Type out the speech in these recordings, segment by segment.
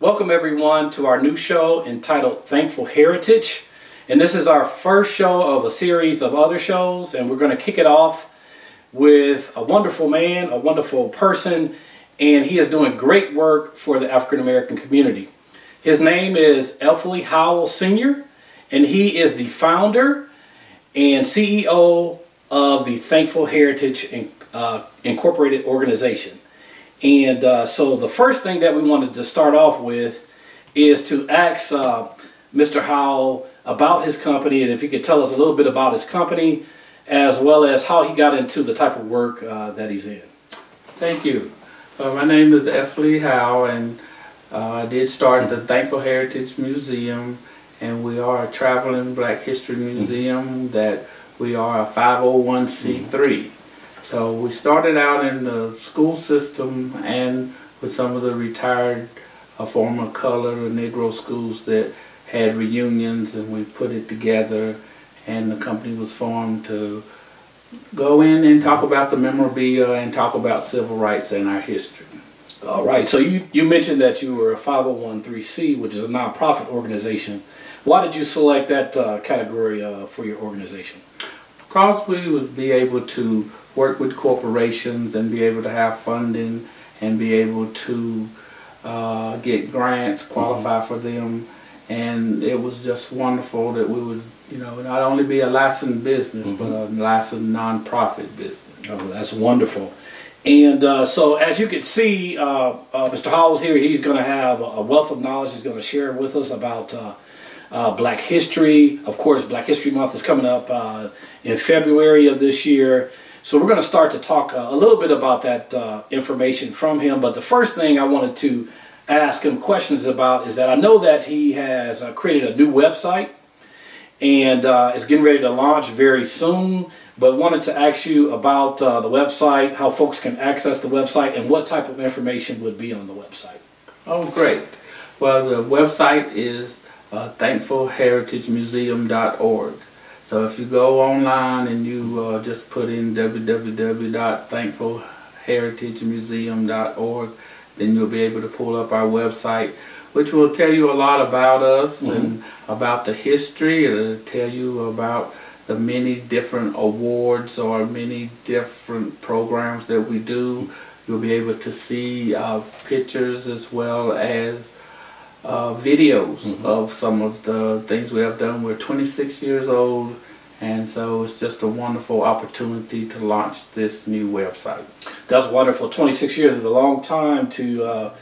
Welcome everyone to our new show entitled Thankful Heritage. And this is our first show of a series of other shows, and we're going to kick it off with a wonderful man, a wonderful person, and he is doing great work for the African American community. His name is Efley Howell Sr., and he is the founder and CEO of the Thankful Heritage Incorporated organization. And so the first thing that we wanted to start off with is to ask Mr. Howell about his company, and if he could tell us a little bit about his company as well as how he got into the type of work that he's in. Thank you. My name is Efley Howell, and I did start the Thankful Heritage Museum, and we are a traveling Black History Museum that we are a 501c3. So we started out in the school system and with some of the retired former colored or Negro schools that had reunions, and we put it together, and the company was formed to go in and talk about the memorabilia and talk about civil rights and our history. All right, so you mentioned that you were a 501c, which is a nonprofit organization. Why did you select that category for your organization? Because we would be able to work with corporations and be able to have funding and be able to get grants, qualify for them, and it was just wonderful that we would, not only be a licensed business, but a licensed nonprofit business. Oh, that's wonderful. And so as you can see, Mr. Howell's here. He's going to have a wealth of knowledge. He's going to share with us about Black history. Of course, Black History Month is coming up in February of this year. So we're going to start to talk a little bit about that information from him. But the first thing I wanted to ask him questions about is that I know that he has created a new website and is getting ready to launch very soon. But wanted to ask you about the website, how folks can access the website, and what type of information would be on the website. Oh, great. Well, the website is thankfulheritagemuseum.org. So if you go online and you just put in www.thankfulheritagemuseum.org, then you'll be able to pull up our website, which will tell you a lot about us and about the history. It'll tell you about the many different awards or many different programs that we do. You'll be able to see pictures as well as videos of some of the things we have done. We're 26 years old, and so it's just a wonderful opportunity to launch this new website. That's wonderful. 26 years is a long time to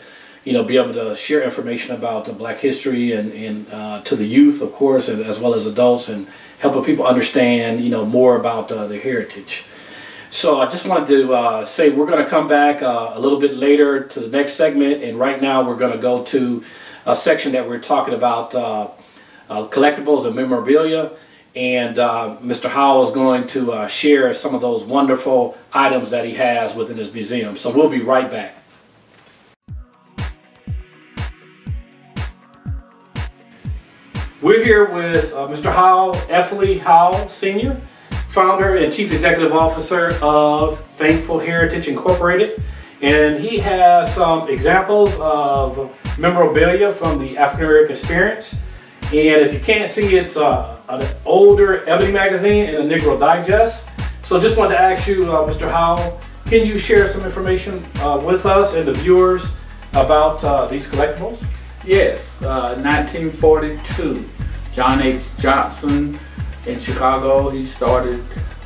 be able to share information about Black history and to the youth, of course, and as well as adults, and helping people understand more about the heritage. So I just wanted to say we're going to come back a little bit later to the next segment, and right now we're going to go to a section that we're talking about collectibles and memorabilia, and Mr. Howell is going to share some of those wonderful items that he has within his museum. So we'll be right back. We're here with Mr. Howell, Efley Howell Sr., founder and chief executive officer of Thankful Heritage Incorporated, and he has some examples of memorabilia from the African American experience. And if you can't see, it's an older Ebony magazine and a Negro Digest. So just wanted to ask you, Mr. Howell, can you share some information with us and the viewers about these collectibles? Yes, 1942, John H. Johnson in Chicago, he started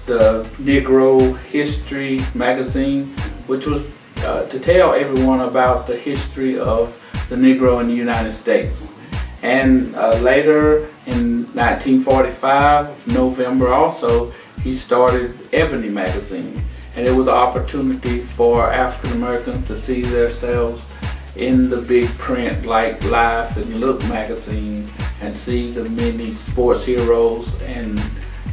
the Negro History magazine, which was to tell everyone about the history of the Negro in the United States. And later in 1945, November also, he started Ebony magazine. And it was an opportunity for African Americans to see themselves in the big print like Life and Look magazine, and see the many sports heroes and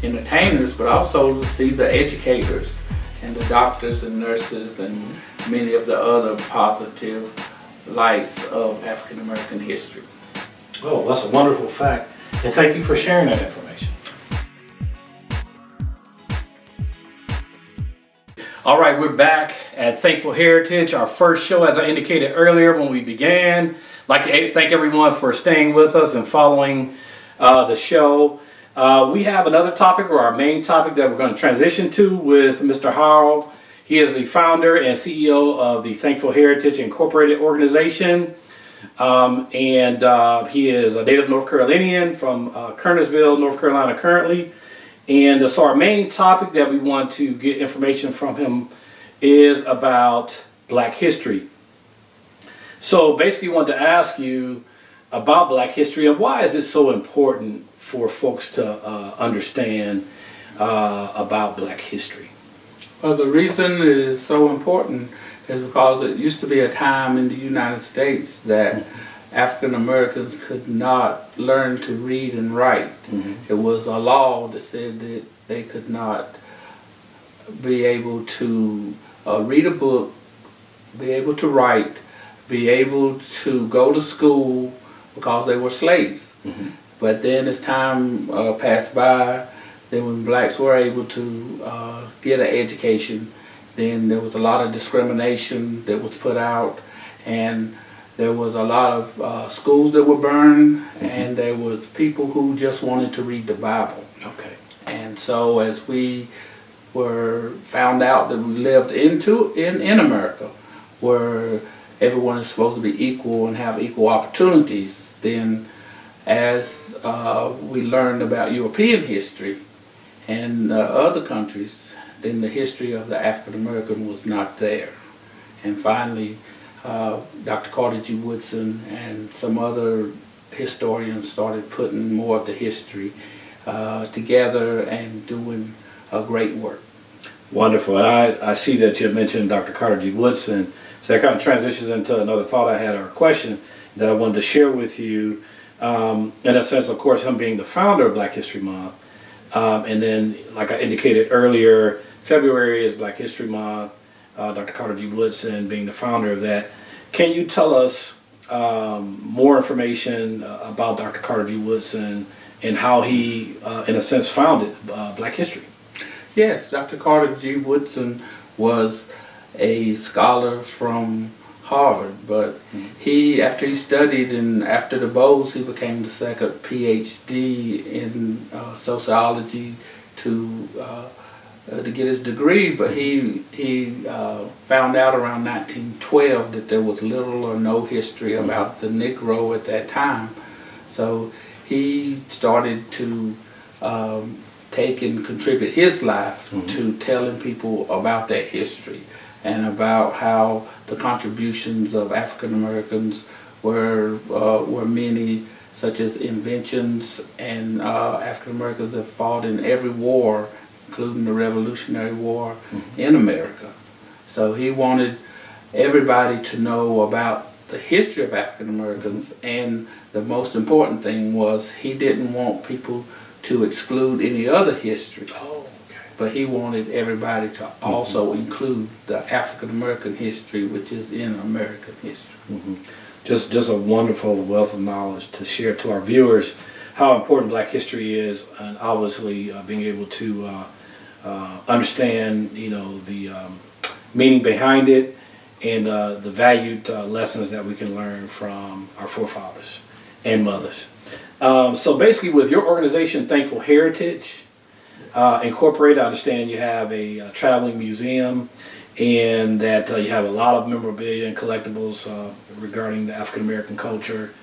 entertainers, but also to see the educators and the doctors and nurses and many of the other positive lights of African American history. Oh, that's a wonderful fact, and thank you for sharing that information. All right, we're back at Thankful Heritage, our first show, as I indicated earlier when we began. like to thank everyone for staying with us and following the show. We have another topic, or our main topic, that we're going to transition to with Mr. Howell. He is the founder and CEO of the Thankful Heritage Incorporated organization. He is a native North Carolinian from Kernersville, North Carolina currently. And so our main topic that we want to get information from him is about Black history. So basically I wanted to ask you about Black history, and why is it so important for folks to understand about Black history? Well, the reason it is so important is because it used to be a time in the United States that African Americans could not learn to read and write. It was a law that said that they could not be able to read a book, be able to write, be able to go to school, because they were slaves. But then as time passed by, then when blacks were able to get an education, then there was a lot of discrimination that was put out, and there was a lot of schools that were burned, and there was people who just wanted to read the Bible. Okay. And so as we were found out that we lived in America, where everyone is supposed to be equal and have equal opportunities, then as we learned about European history and other countries, then the history of the African American was not there. And finally, Dr. Carter G. Woodson and some other historians started putting more of the history together and doing a great work. Wonderful. And I see that you mentioned Dr. Carter G. Woodson, so that kind of transitions into another thought I had, or a question that I wanted to share with you. In a sense, of course, him being the founder of Black History Month, and then, like I indicated earlier, February is Black History Month. Dr. Carter G. Woodson being the founder of that. Can you tell us more information about Dr. Carter G. Woodson and how he, in a sense, founded Black history? Yes, Dr. Carter G. Woodson was a scholar from Harvard, but after he studied and after the Bowes, he became the second PhD in sociology to get his degree. But he found out around 1912 that there was little or no history about the Negro at that time. So he started to take and contribute his life to telling people about that history and about how the contributions of African Americans were many, such as inventions, and African Americans have fought in every war, including the Revolutionary War in America. So he wanted everybody to know about the history of African Americans, and the most important thing was he didn't want people to exclude any other histories. But he wanted everybody to also include the African American history, which is in American history. Just a wonderful wealth of knowledge to share to our viewers how important Black history is, and obviously being able to understand, the meaning behind it, and the valued lessons that we can learn from our forefathers and mothers. So basically, with your organization, Thankful Heritage Incorporated, I understand you have a traveling museum, and that you have a lot of memorabilia and collectibles regarding the African American culture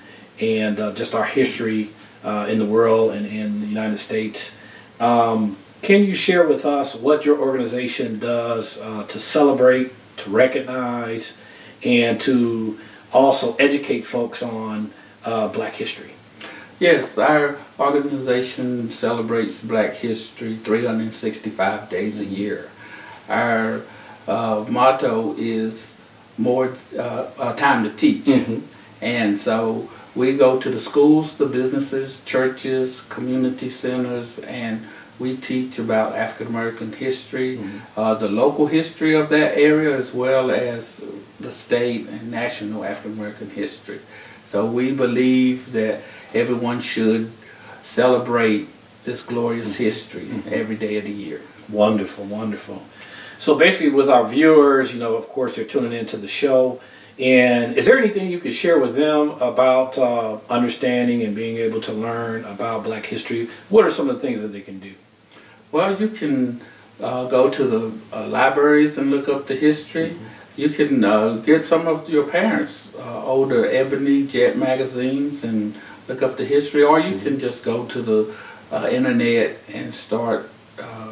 and just our history in the world and in the United States. Can you share with us what your organization does to celebrate, to recognize, and to also educate folks on Black history? Yes, our organization celebrates Black history 365 days a year. Our motto is more time to teach. And so we go to the schools, the businesses, churches, community centers, and we teach about African American history, the local history of that area, as well as the state and national African American history. So we believe that everyone should celebrate this glorious history every day of the year. Wonderful, wonderful. So basically, with our viewers, of course, they're tuning into the show, And is there anything you could share with them about understanding and being able to learn about Black history? What are some of the things that they can do? Well, you can go to the libraries and look up the history. You can get some of your parents' older Ebony, Jet magazines and look up the history, or you can just go to the internet and start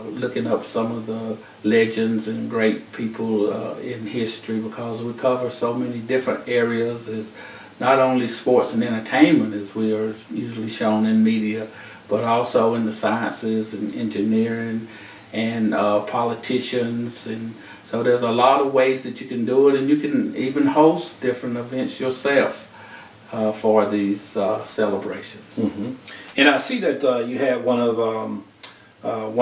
looking up some of the legends and great people in history, because we cover so many different areas. It's not only sports and entertainment, as we are usually shown in media, but also in the sciences and engineering and politicians. And so there's a lot of ways that you can do it, and you can even host different events yourself for these celebrations. And I see that you have one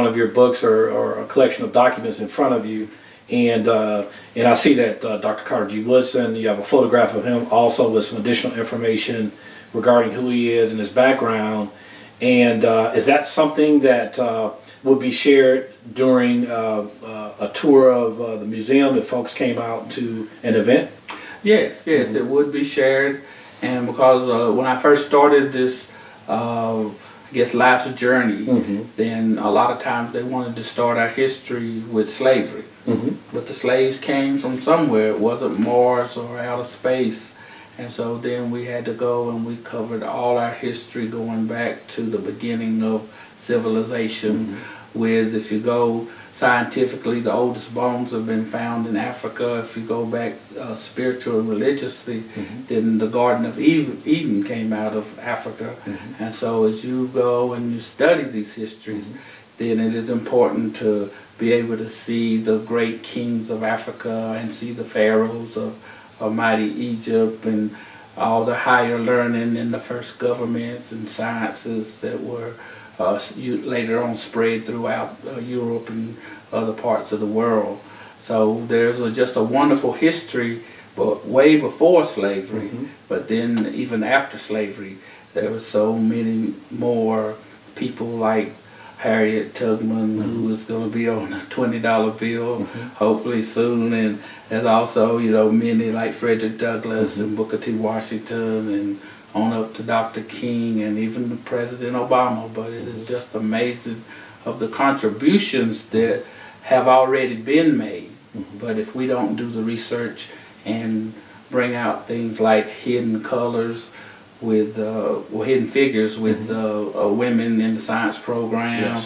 of your books or a collection of documents in front of you, and I see that Dr. Carter G. Woodson, you have a photograph of him also with some additional information regarding who he is and his background. And is that something that would be shared during a tour of the museum if folks came out to an event? Yes, it would be shared. And because when I first started this, I guess, life's journey, then a lot of times they wanted to start our history with slavery. But the slaves came from somewhere. It wasn't Mars or outer space. And so then we had to go and we covered all our history going back to the beginning of civilization. With, if you go scientifically, the oldest bones have been found in Africa. If you go back spiritual and religiously, then the Garden of Eden came out of Africa. And so as you go and you study these histories, then it is important to be able to see the great kings of Africa and see the pharaohs of mighty Egypt and all the higher learning and the first governments and sciences that were later on spread throughout Europe and other parts of the world. So there's just a wonderful history, but way before slavery, but then even after slavery, there were so many more people like Harriet Tubman, who is going to be on a $20 bill, hopefully soon, and there's also, you know, many like Frederick Douglass and Booker T. Washington, and on up to Dr. King and even President Obama. But it is just amazing of the contributions that have already been made. But if we don't do the research and bring out things like hidden colors with, hidden figures with women in the science program,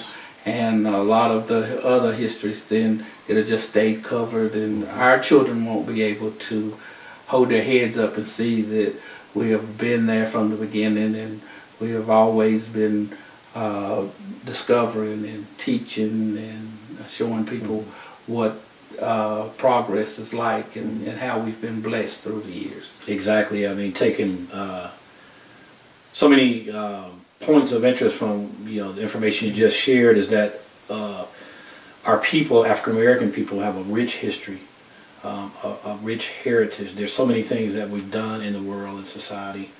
and a lot of the other histories, then it'll just stay covered, and our children won't be able to hold their heads up and see that we have been there from the beginning, and we have always been discovering and teaching and showing people what progress is like, and how we've been blessed through the years. Exactly. I mean, taking so many points of interest from, you know, the information you just shared is that our people, African American people, have a rich history, a rich heritage. There's so many things that we've done in the world and society,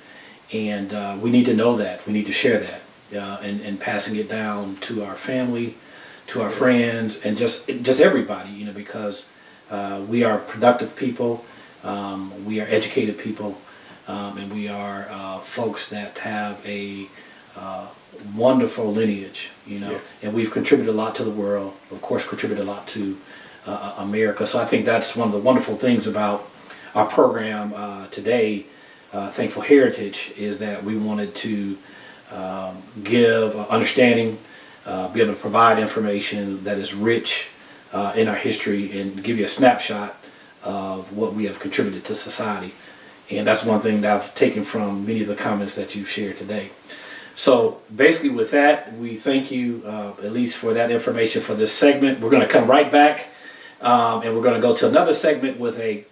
and we need to know that. We need to share that, and passing it down to our family, to our friends, and just everybody, you know, because we are productive people, we are educated people, and we are folks that have a wonderful lineage, you know, and we've contributed a lot to the world, of course contributed a lot to America. So I think that's one of the wonderful things about our program today, Thankful Heritage, is that we wanted to give understanding, be able to provide information that is rich in our history, and give you a snapshot of what we have contributed to society. And that's one thing that I've taken from many of the comments that you've shared today. So basically with that, we thank you at least for that information for this segment. We're going to come right back, and we're going to go to another segment with a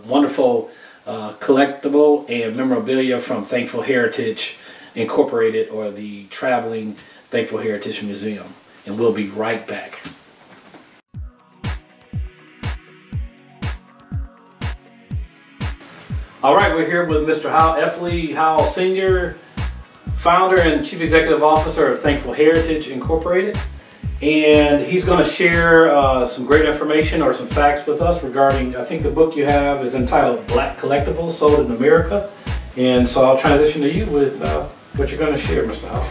wonderful collectible and memorabilia from Thankful Heritage Incorporated, or the Traveling Thankful Heritage Museum. And we'll be right back. All right, we're here with Mr. Hal Effley. Hal Sr., founder and chief executive officer of Thankful Heritage Incorporated. and he's going to share some great information or some facts with us regarding, I think the book you have is entitled Black Collectibles Sold in America. And so I'll transition to you with what you're going to share, Mr. Howell.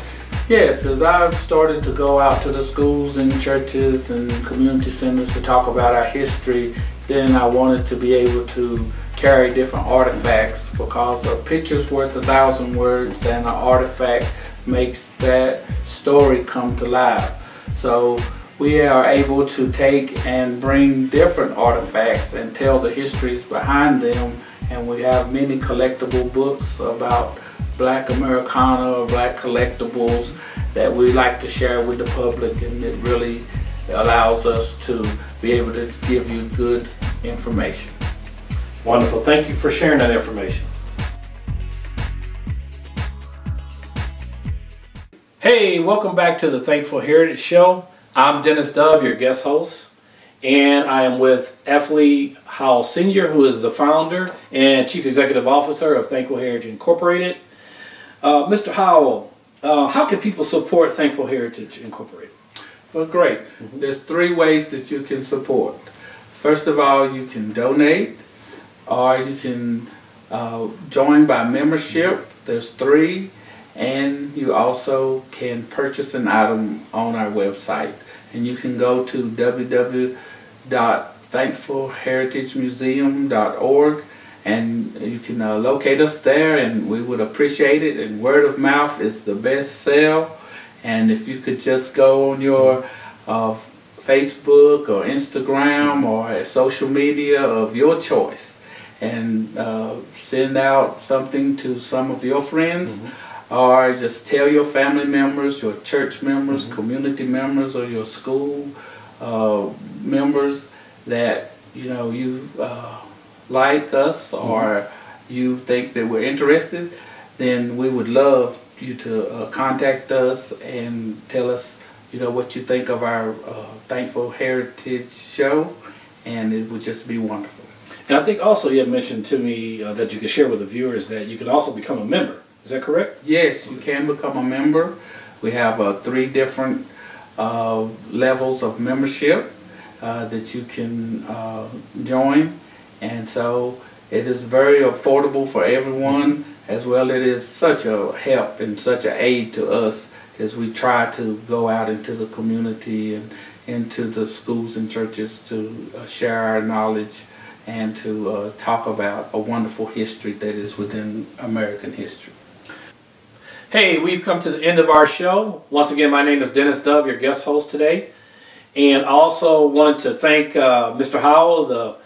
Yes, as I've started to go out to the schools and churches and community centers to talk about our history, then I wanted to be able to carry different artifacts, because a picture's worth 1,000 words, and an artifact makes that story come to life. So we are able to take and bring different artifacts and tell the histories behind them, and we have many collectible books about Black Americana or Black collectibles that we like to share with the public, and it really allows us to be able to give you good information. Wonderful. Thank you for sharing that information. Hey, welcome back to the Thankful Heritage Show. I'm Dennis Dove, your guest host, and I am with F. Lee Howell Sr., who is the founder and Chief Executive Officer of Thankful Heritage Incorporated. Mr. Howell, how can people support Thankful Heritage Incorporated? Well, great. There's 3 ways that you can support. First of all, you can donate, or you can join by membership. There's 3. And you also can purchase an item on our website. And you can go to www.thankfulheritagemuseum.org, and you can locate us there, and we would appreciate it. And word of mouth is the best sell. And if you could just go on your Facebook or Instagram or social media of your choice and send out something to some of your friends, or just tell your family members, your church members, community members, or your school members that you like us, or you think that we're interested, then we would love you to contact us and tell us what you think of our Thankful Heritage Show, and it would just be wonderful. And I think also you had mentioned to me that you could share with the viewers that you can also become a member. Is that correct? Yes, you can become a member. We have 3 different levels of membership that you can join, and so it is very affordable for everyone. As well, it is such a help and such an aid to us as we try to go out into the community and into the schools and churches to share our knowledge and to talk about a wonderful history that is within American history. Hey, we've come to the end of our show. Once again, my name is Dennis Dove, your guest host today. And I also wanted to thank Mr. Howell, the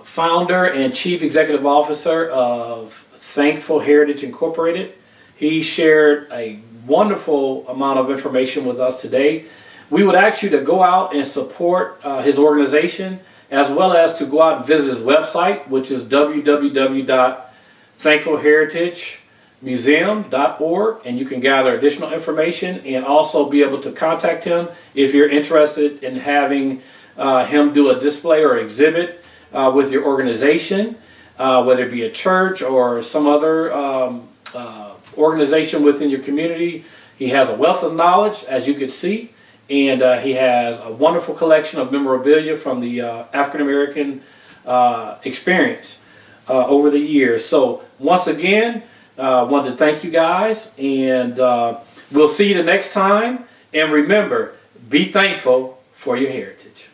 founder and Chief Executive Officer of Thankful Heritage Incorporated. He shared a wonderful amount of information with us today. We would ask you to go out and support his organization, as well as to go out and visit his website, which is www.thankfulheritagemuseum.org, and you can gather additional information and also be able to contact him if you're interested in having him do a display or exhibit with your organization, whether it be a church or some other organization within your community. He has a wealth of knowledge, as you could see, and he has a wonderful collection of memorabilia from the African American experience over the years. So once again, I wanted to thank you guys, and we'll see you the next time. And remember, be thankful for your heritage.